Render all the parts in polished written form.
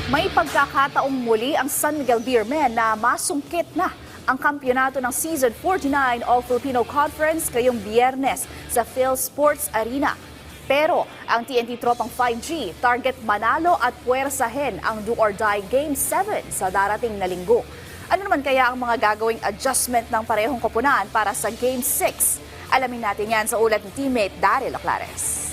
May pagkakataong muli ang San Miguel Beermen na masungkit na ang kampyonato ng Season 49 All-Filipino Conference ngayong Biyernes sa PhilSports Arena. Pero ang TNT Tropang 5G target manalo at puwersahin ang do-or-die Game 7 sa darating na linggo. Ano naman kaya ang mga gagawing adjustment ng parehong koponan para sa Game 6? Alamin natin yan sa ulat ni teammate Daryl Oclares.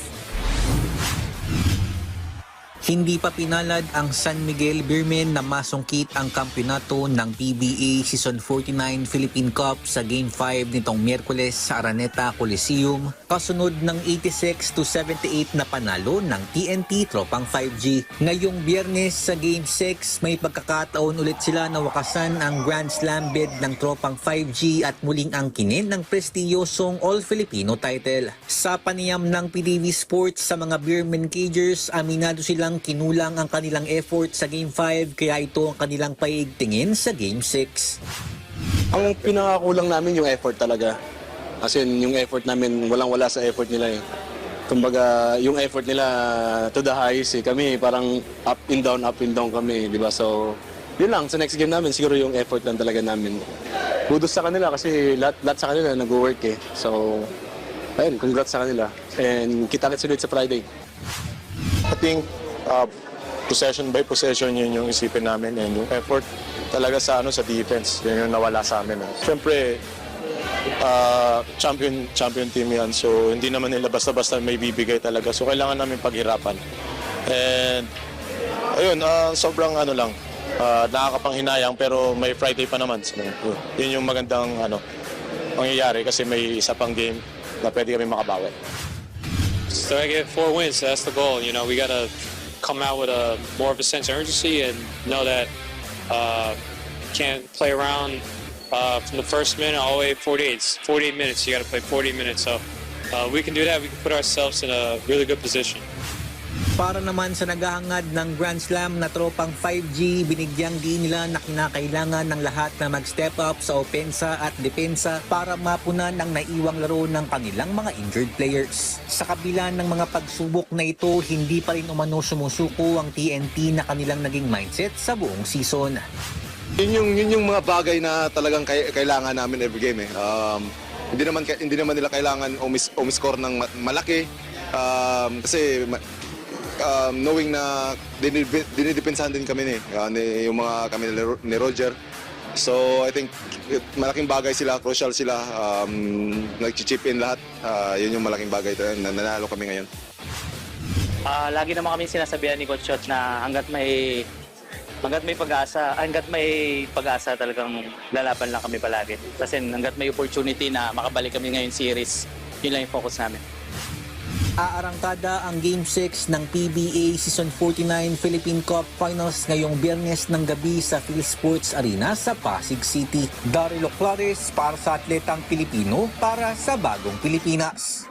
Hindi pa pinalad ang San Miguel Beermen na masungkit ang kampyonato ng PBA Season 49 Philippine Cup sa Game 5 nitong Miyerkules sa Araneta Coliseum, kasunod ng 86-78 na panalo ng TNT Tropang 5G. Ngayong Biyernes sa Game 6, may pagkakataon ulit sila na wakasan ang Grand Slam bid ng Tropang 5G at muling angkinin ng prestiyosong All-Filipino title. Sa panayam ng PDV Sports sa mga Beermen Cagers, aminado silang kinulang ang kanilang effort sa Game 5 kaya ito ang kanilang paigtingin sa Game 6. Ang pinakakulang namin yung effort talaga. As in, yung effort namin, walang-wala sa effort nila eh. Kumbaga, yung effort nila to the highest eh. Kami parang up and down kami, di ba? So, yun lang, sa next game namin, siguro yung effort lang talaga namin. Kudos sa kanila kasi lahat sa kanila nag-work eh. So, ayun, congrats sa kanila. And kita-kits ulit sa Friday. I think possession by possession yun yung isipin namin and yung effort talaga sa defense yun yung nawala sa amin. Siyempre champion team yan, so hindi naman nila basta-basta may bibigay talaga, so kailangan namin paghirapan. And ayun, sobrang nakakapanghinayang pero may Friday pa naman, so yun yung magandang mangyayari kasi may isa pang game na pwede kami makabawi. So I get 4 wins. So that's the goal. You know, we gotta come out with a more of a sense of urgency and know that can't play around from the first minute all the way 48. 48 minutes. You gotta play 40 minutes. So we can do that. We can put ourselves in a really good position. Para naman sa naghahangad ng Grand Slam na Tropang 5G, binigyang din nila na kinakailangan ng lahat na mag-step up sa opensa at depensa para mapunan ang naiwang laro ng kanilang mga injured players. Sa kabila ng mga pagsubok na ito, hindi pa rin umano sumusuko ang TNT na kanilang naging mindset sa buong season. Yun yung mga bagay na talagang kailangan namin every game eh. Hindi naman nila kailangan umiscore ng malaki kasi knowing na dinidepensahan din kami yung mga kami ni Roger. So I think malaking bagay sila, crucial sila, nag-chip in lahat. Yun yung malaking bagay na nanalo kami ngayon. Lagi naman kami sinasabihan ni Coach Shot na hanggat may pag-asa talagang lalaban lang kami palagi. Kasi hanggat may opportunity na makabalik kami ngayon series, yun lang yung focus namin. Aarangkada ang Game 6 ng PBA Season 49 Philippine Cup Finals ngayong Biyernes ng gabi sa PhilSports Arena sa Pasig City. Daryl Oclares para sa Atletang Pilipino para sa Bagong Pilipinas.